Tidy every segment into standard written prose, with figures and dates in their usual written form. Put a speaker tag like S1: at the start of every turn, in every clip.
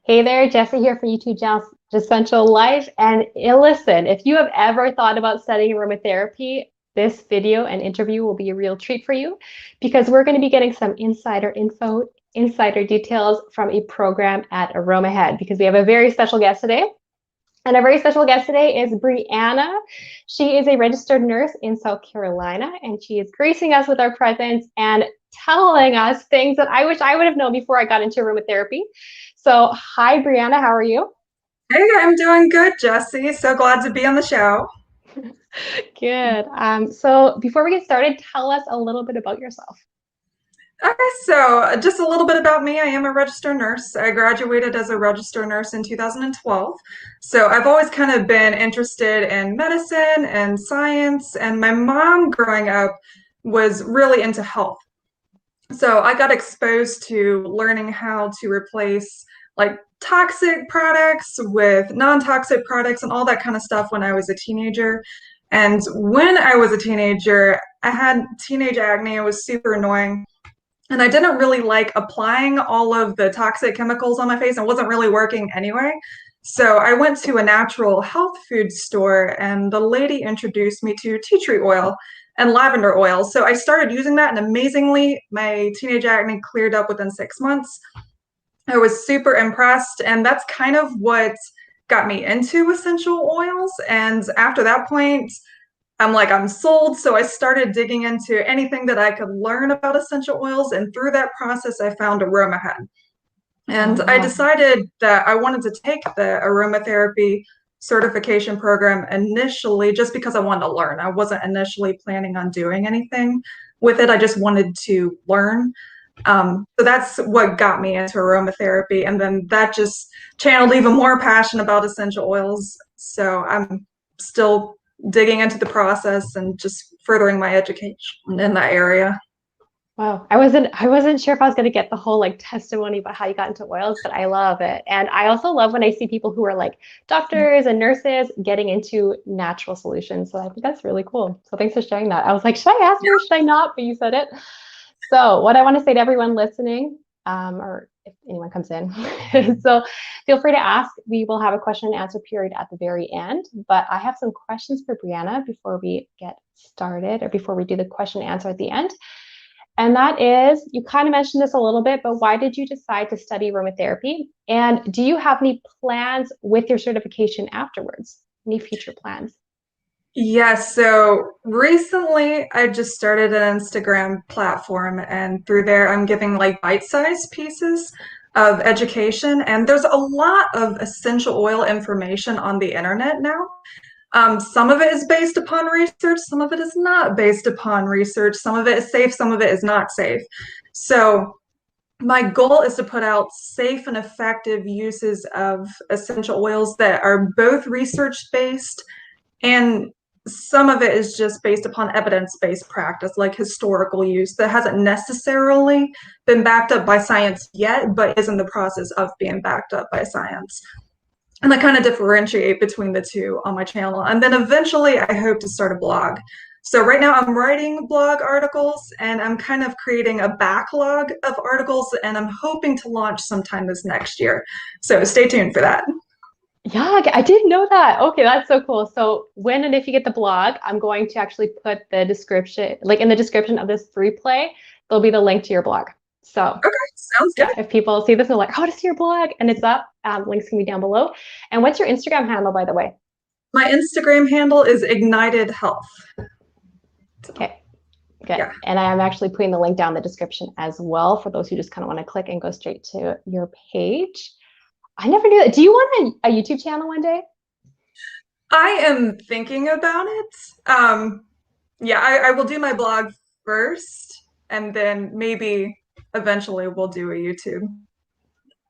S1: Hey there, Jesse here from YouTube channel Essential Life. And listen, if you have ever thought about studying aromatherapy, this video and interview will be a real treat for you because we're going to be getting some insider info, insider details from a program at Aromahead because we have a very special guest today. And our very special guest today is Briana. She is a registered nurse in South Carolina, and she is gracing us with our presence and telling us things that I wish I would have known before I got into aromatherapy. So, hi, Briana. How are you?
S2: Hey, I'm doing good, Jesse. So glad to be on the show.
S1: Good. So, before we get started, tell us a little bit about yourself.
S2: Okay, so just a little bit about me. I am a registered nurse. I graduated as a registered nurse in 2012. So I've always kind of been interested in medicine and science, and my mom growing up was really into health. So I got exposed to learning how to replace like toxic products with non-toxic products and all that kind of stuff when I was a teenager. And when I was a teenager, I had teenage acne. It was super annoying. And I didn't really like applying all of the toxic chemicals on my face. It wasn't really working anyway. So I went to a natural health food store and the lady introduced me to tea tree oil and lavender oil. So I started using that and amazingly, my teenage acne cleared up within 6 months. I was super impressed. And that's kind of what got me into essential oils. And after that point, I'm like, I'm sold. So I started digging into anything that I could learn about essential oils. And through that process, I found Aromahead. And I
S1: Wow.
S2: decided that I wanted to take the aromatherapy certification program initially just because I wanted to learn. I wasn't initially planning on doing anything with it. I just wanted to learn. So that's what got me into aromatherapy. And then that just channeled even more passion about essential oils. So I'm still digging into the process and just furthering my education in that area.
S1: Wow. I wasn't sure if I was going to get the whole like testimony about how you got into oils, but I love it. And I also love when I see people who are like doctors and nurses getting into natural solutions. So I think that's really cool. So thanks for sharing that. I was like, should I ask her? Should I not? But you said it. So, what I want to say to everyone listening, or if anyone comes in, so feel free to ask. We will have a question and answer period at the very end. But I have some questions for Briana before we get started, or before we do the question and answer at the end. And that is, you kind of mentioned this a little bit, but why did you decide to study aromatherapy? And do you have any plans with your certification afterwards? Any future plans?
S2: Yes, so recently I just started an Instagram platform, and through there I'm giving like bite-sized pieces of education. And there's a lot of essential oil information on the internet now. Some of it is based upon research, some of it is not based upon research, some of it is safe, some of it is not safe. So my goal is to put out safe and effective uses of essential oils that are both research based and some of it is just based upon evidence-based practice, like historical use that hasn't necessarily been backed up by science yet, but is in the process of being backed up by science. And I kind of differentiate between the two on my channel. And then eventually I hope to start a blog. So right now I'm writing blog articles and I'm kind of creating a backlog of articles and I'm hoping to launch sometime this next year. So stay tuned for that.
S1: Yeah, I didn't know that. Okay, that's so cool. So when and if you get the blog, I'm going to actually put the description, like in the description of this replay, there'll be the link to your blog. So
S2: Okay, sounds good.
S1: yeah, if people see this, they're like, "Oh, to see your blog," and it's up. Links can be down below. And what's your Instagram handle, by the way?
S2: My Instagram handle is Ignited Health. So
S1: Okay, good.
S2: yeah.
S1: And I am actually putting the link down in the description as well for those who just kind of want to click and go straight to your page. I never knew that. Do you want a YouTube channel one day?
S2: I am thinking about it. Yeah, I will do my blog first, and then maybe eventually we'll do a YouTube.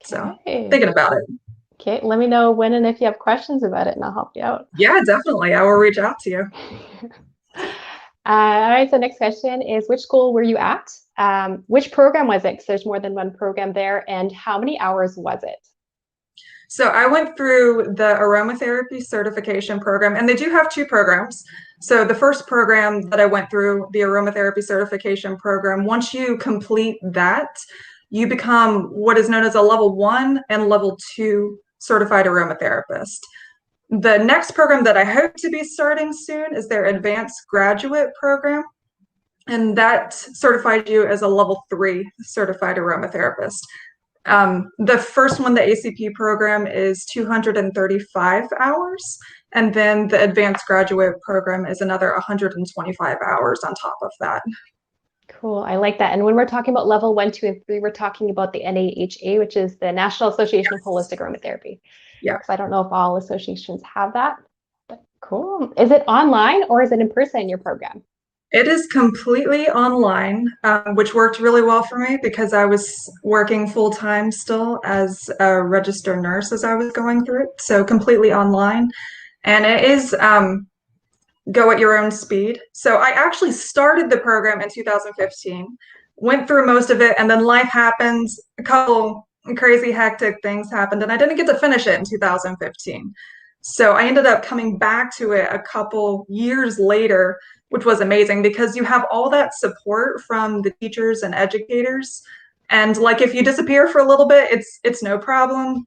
S2: So
S1: Okay.
S2: thinking about it.
S1: Okay, let me know when and if you have questions about it, and I'll help you out.
S2: Yeah, definitely. I will reach out to you.
S1: All right, so next question is which school were you at? Which program was it? Because there's more than one program there. And how many hours was it?
S2: So I went through the aromatherapy certification program, and they do have two programs. So the first program that I went through, the aromatherapy certification program, once you complete that, you become what is known as a level 1 and level 2 certified aromatherapist. The next program that I hope to be starting soon is their advanced graduate program, and that certifies you as a level 3 certified aromatherapist. The first one, the ACP program, is 235 hours, and then the advanced graduate program is another 125 hours on top of that.
S1: Cool. I like that. And when we're talking about level 1, 2, and 3, we're talking about the NAHA, which is the National Association of Holistic Aromatherapy.
S2: Yeah.
S1: Because I don't know if all associations have that, but cool. Is it online or is it in person in your program?
S2: It is completely online, which worked really well for me because I was working full time still as a registered nurse as I was going through it. So completely online. And it is go at your own speed. So I actually started the program in 2015, went through most of it, and then life happens. A couple crazy, hectic things happened, and I didn't get to finish it in 2015. So I ended up coming back to it a couple years later, which was amazing because you have all that support from the teachers and educators. And like if you disappear for a little bit, it's no problem.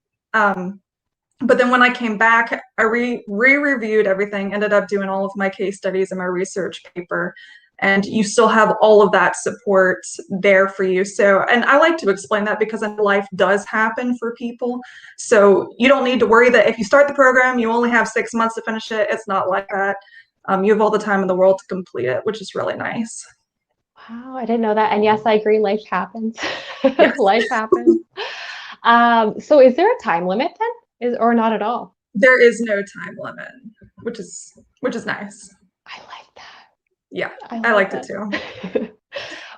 S2: But then when I came back, I re-reviewed everything, ended up doing all of my case studies and my research paper, and you still have all of that support there for you. So, and I like to explain that because life does happen for people. So you don't need to worry that if you start the program, you only have 6 months to finish it. It's not like that. You have all the time in the world to complete it, which is really nice.
S1: Wow, I didn't know that. And yes, I agree, life happens.
S2: Yes.
S1: Life happens. So is there a time limit then? Or not at all?
S2: There is no time limit, which is nice.
S1: I like that.
S2: Yeah,
S1: I
S2: I
S1: like
S2: liked
S1: that.
S2: it too.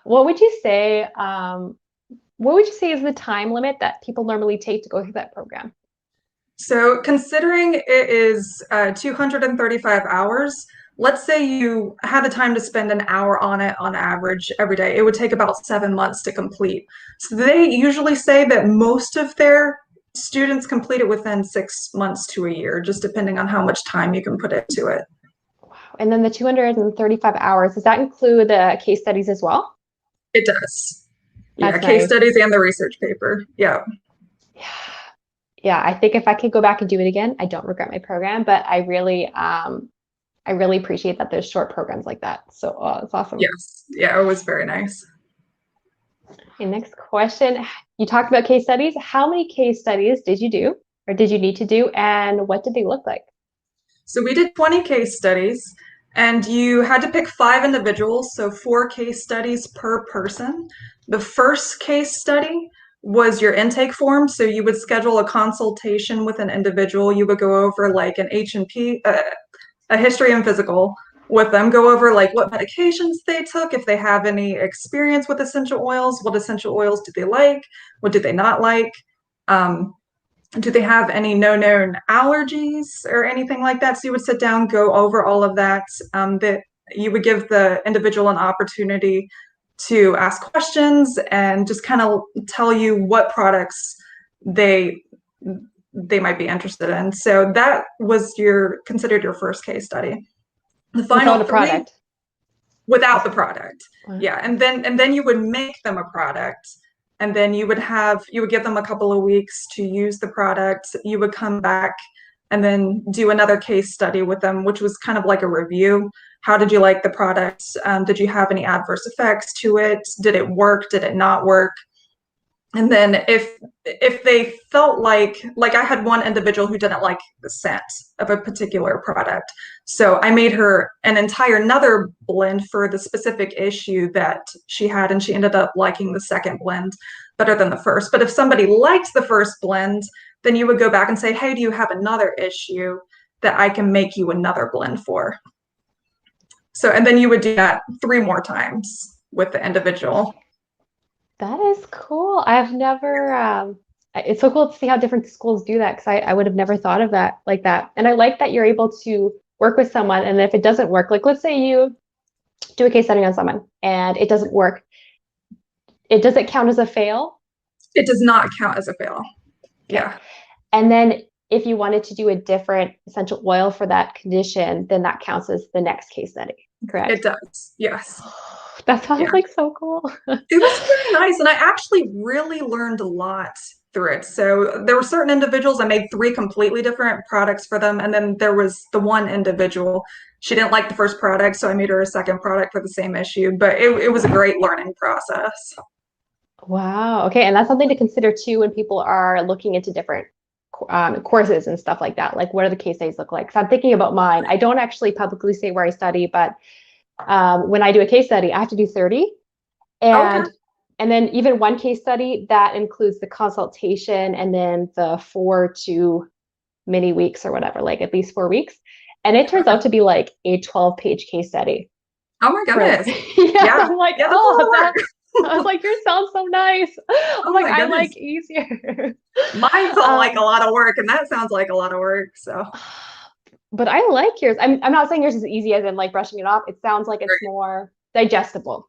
S1: What would you say, what would you say is the time limit that people normally take to go through that program?
S2: So considering it is 235 hours, let's say you had the time to spend an hour on it on average every day, it would take about 7 months to complete. So they usually say that most of their students complete it within 6 months to a year, just depending on how much time you can put into it.
S1: Wow. And then the 235 hours, does that include the case studies as well?
S2: It does. Yeah,
S1: That's
S2: case
S1: nice.
S2: studies and the research paper. Yeah.
S1: Yeah. Yeah, I think if I could go back and do it again, I don't regret my program, but I really appreciate that there's short programs like that. So it's awesome.
S2: Yes. Yeah, it was very nice.
S1: Okay, next question. You talked about case studies. How many case studies did you do or did you need to do, and what did they look like?
S2: So we did 20 case studies, and you had to pick 5 individuals, so 4 case studies per person. The first case study was your intake form, so you would schedule a consultation with an individual. You would go over like an H&P, a history and physical with them, go over like what medications they took, if they have any experience with essential oils, what essential oils do they like, what do they not like. Do they have any known allergies or anything like that? So you would sit down, go over all of that. That you would give the individual an opportunity to ask questions and just kind of tell you what products they might be interested in. So that was considered your first case study. The final
S1: Without a
S2: three
S1: product.
S2: without the product.
S1: Wow.
S2: Yeah, and then you would make them a product, and then you would give them a couple of weeks to use the product. You would come back and then do another case study with them, which was kind of like a review. How did you like the product? Did you have any adverse effects to it? Did it work? Did it not work? And then if they felt like I had one individual who didn't like the scent of a particular product, so I made her an entire another blend for the specific issue that she had, and she ended up liking the second blend better than the first. But if somebody liked the first blend, then you would go back and say, hey, do you have another issue that I can make you another blend for? So, and then you would do that 3 more times with the individual.
S1: That is cool. I've never, it's so cool to see how different schools do that because I would have never thought of that like that. And I like that you're able to work with someone. And if it doesn't work, like let's say you do a case study on someone and it doesn't work, it doesn't count as a fail.
S2: It does not count as a fail.
S1: Okay.
S2: Yeah.
S1: And then if you wanted to do a different essential oil for that condition, then that counts as the next case study, correct?
S2: It does. Yes.
S1: That sounds
S2: Yeah.
S1: like so cool.
S2: It was very nice, and I actually really learned a lot through it. So there were certain individuals, I made three completely different products for them, and then there was the one individual. She didn't like the first product, so I made her a second product for the same issue. But it was a great learning process.
S1: Wow. Okay. And that's something to consider too when people are looking into different courses and stuff like that. Like, what do the case studies look like? So I'm thinking about mine. I don't actually publicly say where I study, but when I do a case study, I have to do 30.
S2: Okay.
S1: And then even one case study that includes the consultation and then the 4 to many weeks or whatever, like at least 4 weeks. And it turns
S2: Okay.
S1: out to be like a 12-page case study.
S2: Oh my
S1: For
S2: goodness.
S1: yeah,
S2: Yeah.
S1: I'm like,
S2: Yeah, that's a lot
S1: oh,
S2: of
S1: that
S2: work.
S1: I was like, yours sounds so nice. I'm
S2: Oh
S1: like,
S2: my
S1: I like
S2: goodness.
S1: easier.
S2: Mine felt like a
S1: um,
S2: lot of work, and that sounds like a lot of work. So,
S1: but I like yours. I'm not saying yours is easy as in like brushing it off. It sounds like it's
S2: great.
S1: more digestible.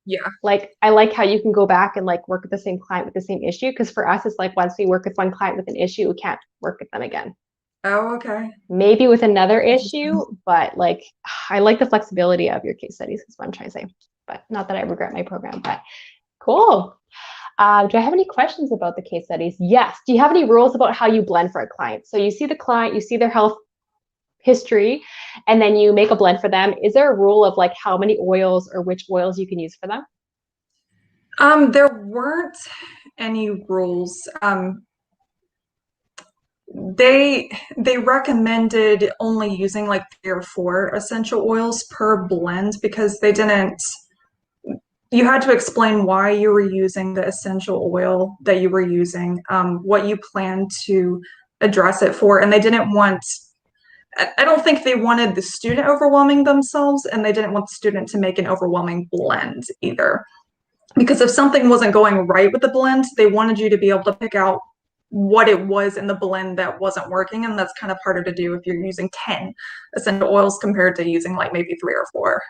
S2: Yeah.
S1: Like I like how you can go back and like work with the same client with the same issue. Because for us, it's like once we work with one client with an issue, we can't work with them again.
S2: Oh, okay.
S1: Maybe with another
S2: Interesting.
S1: issue, but like I like the flexibility of your case studies, is what I'm trying to say. But not that I regret my program, but cool. Do I have any questions about the case studies? Yes. Do you have any rules about how you blend for a client? So you see the client, you see their health history, and then you make a blend for them. Is there a rule of like how many oils or which oils you can use for them?
S2: There weren't any rules. They recommended only using like 3 or 4 essential oils per blend because they didn't you had to explain why you were using the essential oil that you were using, what you plan to address it for, and they didn't want I don't think they wanted the student overwhelming themselves, and they didn't want the student to make an overwhelming blend either. Because if something wasn't going right with the blend, they wanted you to be able to pick out what it was in the blend that wasn't working. And that's kind of harder to do if you're using 10 essential oils compared to using like maybe 3 or 4.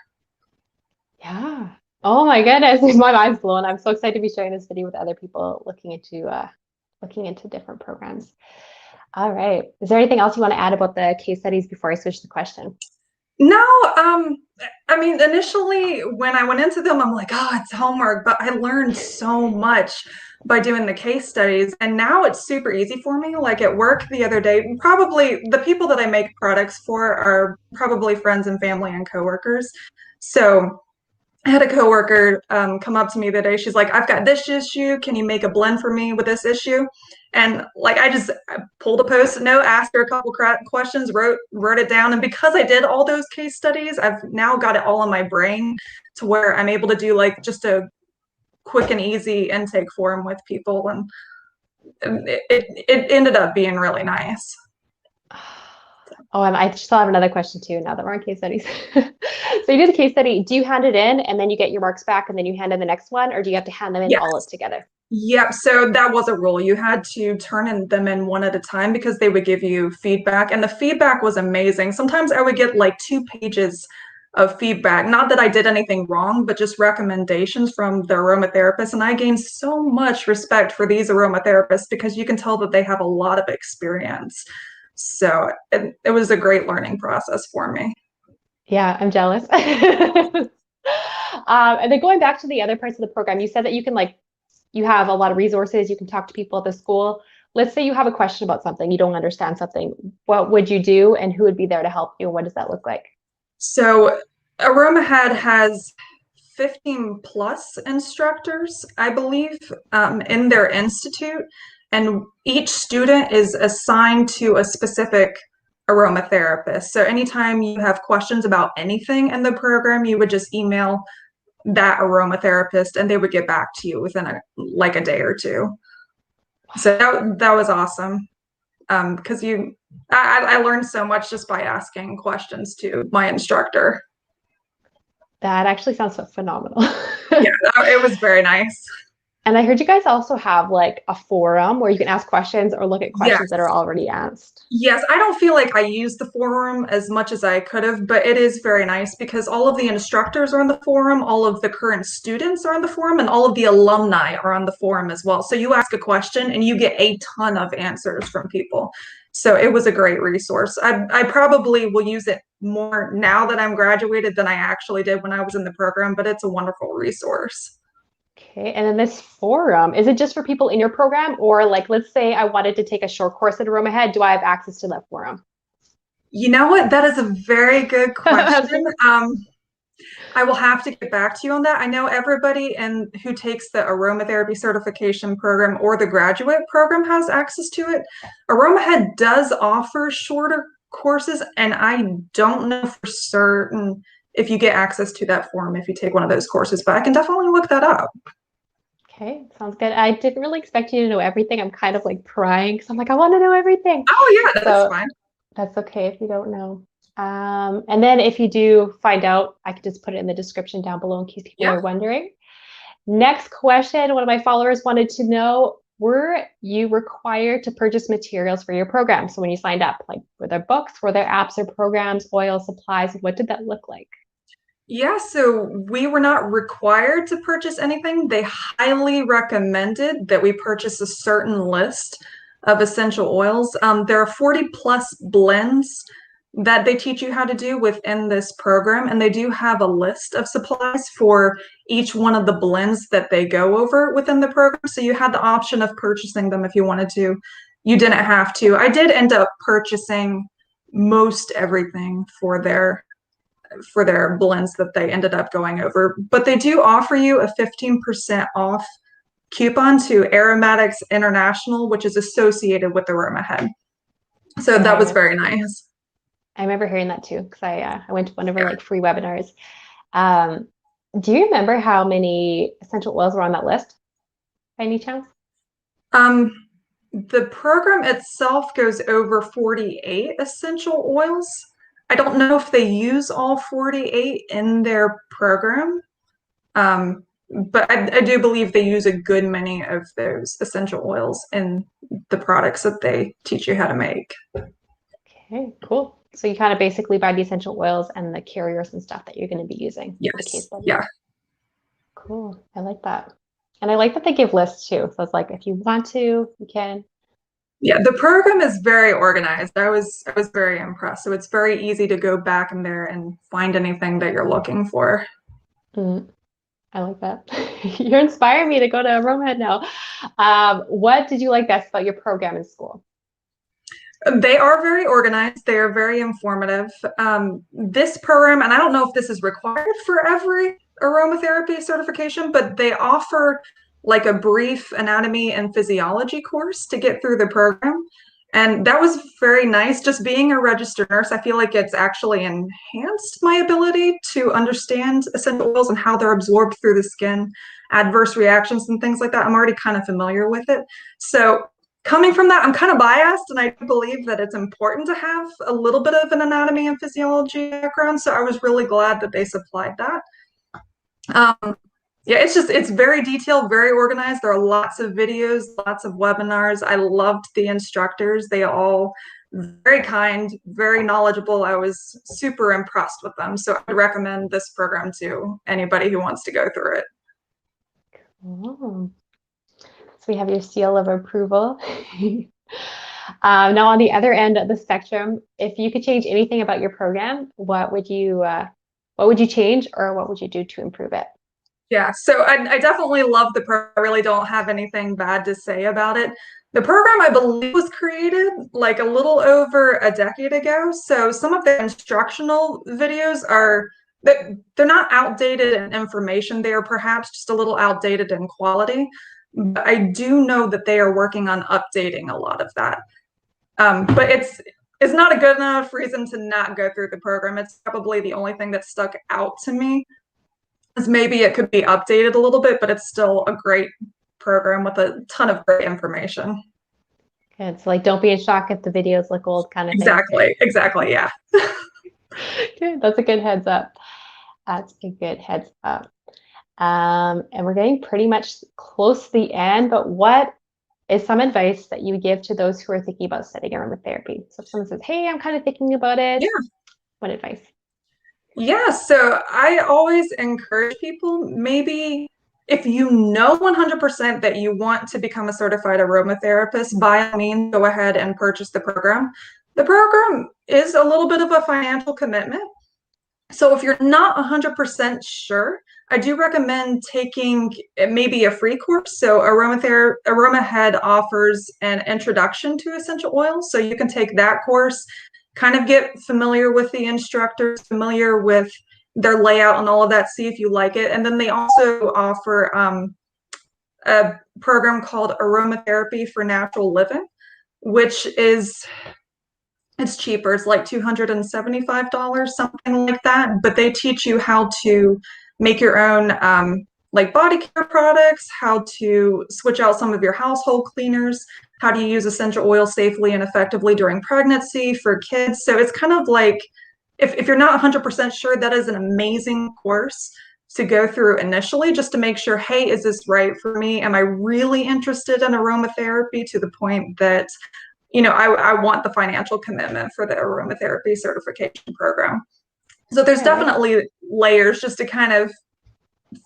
S1: Yeah. Oh my goodness, my mind's blown. I'm so excited to be sharing this video with other people looking into different programs. All right. Is there anything else you want to add about the case studies before I switch the question?
S2: No, I mean, initially when I went into them, I'm like, oh, it's homework, but I learned so much by doing the case studies. And now it's super easy for me. Like at work the other day, probably the people that I make products for are probably friends and family and coworkers. So I had a coworker come up to me the day. She's like, "I've got this issue. Can you make a blend for me with this issue?" And like, I pulled a post-it note, asked her a couple questions, wrote it down, and because I did all those case studies, I've now got it all in my brain to where I'm able to do like just a quick and easy intake form with people, and it ended up being really nice.
S1: Oh, and I still have another question too, now that we're on case studies. So you do the case study, do you hand it in and then you get your marks back and then you hand in the next one, or do you have to hand them in
S2: Yes.
S1: all together?
S2: Yep. So that was a rule. You had to them in one at a time because they would give you feedback, and the feedback was amazing. Sometimes I would get like 2 pages of feedback. Not that I did anything wrong, but just recommendations from the aromatherapist. And I gained so much respect for these aromatherapists because you can tell that they have a lot of experience. So it was a great learning process for me.
S1: Yeah, I'm jealous. And then going back to the other parts of the program, you said that you can like, you have a lot of resources, you can talk to people at the school. Let's say you have a question about something, you don't understand something. What would you do and who would be there to help you? What does that look like?
S2: So Aromahead has 15 plus instructors, I believe, in their institute, and each student is assigned to a specific aromatherapist. So anytime you have questions about anything in the program, you would just email that aromatherapist and they would get back to you within like a day or two. So that was awesome. Because I learned so much just by asking questions to my instructor.
S1: That actually sounds phenomenal.
S2: Yeah, it was very nice.
S1: And I heard you guys also have like a forum where you can ask questions or look at questions that are
S2: Yes.
S1: already asked.
S2: Yes, I don't feel like I used the forum as much as I could have, but it is very nice because all of the instructors are on the forum, all of the current students are on the forum, and all of the alumni are on the forum as well. So you ask a question and you get a ton of answers from people. So it was a great resource. I probably will use it more now that I'm graduated than I actually did when I was in the program, but it's a wonderful resource.
S1: Okay, and then this forum, is it just for people in your program? Or like, let's say I wanted to take a short course at Aromahead, do I have access to that forum?
S2: You know what? That is a very good question. I will have to get back to you on that. I know everybody who takes the aromatherapy certification program or the graduate program has access to it. Aromahead does offer shorter courses, and I don't know for certain if you get access to that form if you take one of those courses, but I can definitely look that up.
S1: Okay, sounds good. I didn't really expect you to know everything. I'm kind of like prying because I'm like, I want to know everything.
S2: Oh, yeah, that's
S1: So
S2: fine.
S1: that's okay if you don't know. And then if you do find out, I could just put it in the description down below in case people
S2: Yeah.
S1: are wondering. Next question, one of my followers wanted to know, were you required to purchase materials for your program? So when you signed up, like were there books, were there apps or programs, oil supplies? What did that look like?
S2: Yeah, so we were not required to purchase anything. They highly recommended that we purchase a certain list of essential oils. There are 40 plus blends that they teach you how to do within this program, and they do have a list of supplies for each one of the blends that they go over within the program. So you had the option of purchasing them if you wanted to. You didn't have to. I did end up purchasing most everything for their blends that they ended up going over. But they do offer you a 15% off coupon to Aromatics International, which is associated with Aromahead. So that was
S1: Nice.
S2: very nice.
S1: I remember hearing that too because I went to one of her
S2: Yeah.
S1: like free webinars. Um, do you remember how many essential oils were on that list by any chance?
S2: Um, the program itself goes over 48 essential oils. I don't know if they use all 48 in their program. Um, but I do believe they use a good many of those essential oils in the products that they teach you how to make.
S1: Okay, cool. So you kind of basically buy the essential oils and the carriers and stuff that you're going to be using for the case
S2: Yes.
S1: studies.
S2: Yeah.
S1: Cool. I like that. And I like that they give lists too. So it's like if you want to, you can.
S2: Yeah. The program is very organized. I was very impressed. So it's very easy to go back in there and find anything that you're looking for.
S1: Mm, I like that. You're inspiring me to go to Aromahead now. What did you like best about your program in school?
S2: They are very organized. They are very informative. This program, and I don't know if this is required for every aromatherapy certification, but they offer like a brief anatomy and physiology course to get through the program. And that was very nice. Just being a registered nurse, I feel like it's actually enhanced my ability to understand essential oils and how they're absorbed through the skin, adverse reactions, and things like that. I'm already kind of familiar with it. So coming from that, I'm kind of biased, and I believe that it's important to have a little bit of an anatomy and physiology background. So I was really glad that they supplied that. Yeah, it's very detailed, very organized. There are lots of videos, lots of webinars. I loved the instructors. They all very kind, very knowledgeable. I was super impressed with them. So I would recommend this program to anybody who wants to go through it.
S1: Oh, so we have your seal of approval. Now, on the other end of the spectrum, if you could change anything about your program, what would you change, or what would you do to improve it?
S2: Yeah, so I definitely love the program. I really don't have anything bad to say about it. The program, I believe, was created like a little over a decade ago. So some of the instructional videos are that they're not outdated in information. They are perhaps just a little outdated in quality. But I do know that they are working on updating a lot of that. But it's not a good enough reason to not go through the program. It's probably the only thing that stuck out to me is maybe it could be updated a little bit, but it's still a great program with a ton of great information.
S1: It's like don't be in shock if the videos look old, kind of thing.
S2: Exactly, yeah.
S1: Good. That's a good heads up. That's a good heads up. And we're getting pretty much close to the end, but what is some advice that you would give to those who are thinking about studying aromatherapy? So if someone says, hey, I'm kind of thinking about it,
S2: Yeah.
S1: what advice?
S2: Yeah, so I always encourage people maybe if you know 100% that you want to become a certified aromatherapist, by all means, go ahead and purchase the program. The program is a little bit of a financial commitment. So if you're not 100% sure, I do recommend taking maybe a free course. So Aromahead offers an introduction to essential oils. So you can take that course, kind of get familiar with the instructors, familiar with their layout and all of that, see if you like it. And then they also offer a program called Aromatherapy for Natural Living, which is it's cheaper. It's like $275, something like that. But they teach you how to make your own like body care products, how to switch out some of your household cleaners, how to use essential oil safely and effectively during pregnancy for kids. So it's kind of like if you're not 100% sure, that is an amazing course to go through initially just to make sure, hey, is this right for me? Am I really interested in aromatherapy to the point that I want the financial commitment for the aromatherapy certification program. So there's
S1: Okay.
S2: definitely layers just to kind of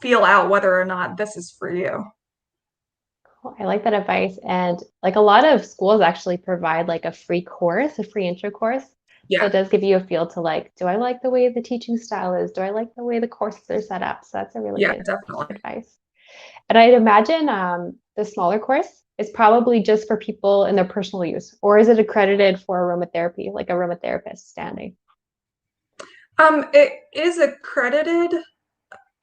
S2: feel out whether or not this is for you.
S1: Cool. I like that advice. And like a lot of schools actually provide like a free course, a free intro course. So
S2: Yeah,
S1: it does give you a feel to like, do I like the way the teaching style is? Do I like the way the courses are set up? So that's a really
S2: yeah,
S1: good
S2: definitely.
S1: advice. And I'd imagine the smaller course is probably just for people in their personal use, or is it accredited for aromatherapy, like aromatherapist standing?
S2: It is accredited.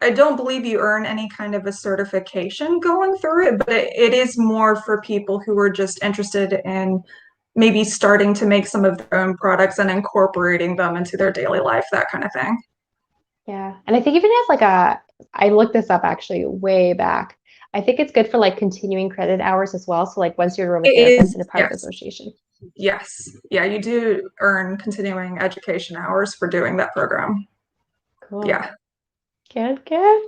S2: I don't believe you earn any kind of a certification going through it, but it is more for people who are just interested in maybe starting to make some of their own products and incorporating them into their daily life, that kind of thing.
S1: Yeah. And I think even as like I looked this up actually way back. I think it's good for like continuing credit hours as well. So like once you're an
S2: It
S1: aromatherapist
S2: is,
S1: and a part of the
S2: yes.
S1: association.
S2: Yes. Yeah, you do earn continuing education hours for doing that program.
S1: Cool.
S2: Yeah.
S1: Good, good.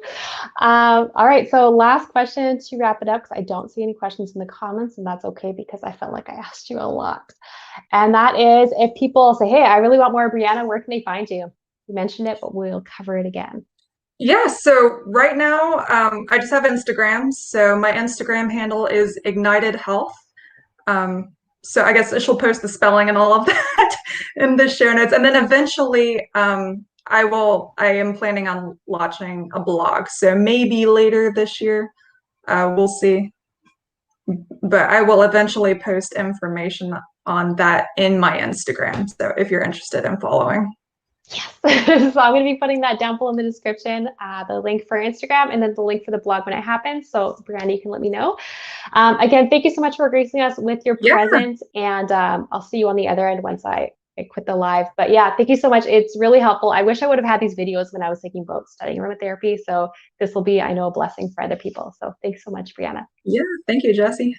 S1: All right. So last question to wrap it up, because I don't see any questions in the comments, and that's okay because I felt like I asked you a lot. And that is if people say, hey, I really want more Briana, where can they find you? You mentioned it, but we'll cover it again.
S2: Yeah, so right now, I just have Instagram. So my Instagram handle is Ignited Health. Um, so I guess she'll post the spelling and all of that in the show notes. And then eventually, I am planning on launching a blog. So maybe later this year, we'll see. But I will eventually post information on that in my Instagram. So if you're interested in following.
S1: Yes. So I'm going to be putting that down below in the description, the link for Instagram and then the link for the blog when it happens. So Brianna, you can let me know. Again, thank you so much for gracing us with your
S2: Yeah,
S1: presence. And I'll see you on the other end once I quit the live. But yeah, thank you so much. It's really helpful. I wish I would have had these videos when I was taking boats studying aromatherapy. So this will be, I know, a blessing for other people. So thanks so much, Brianna.
S2: yeah. Thank you, Jesse.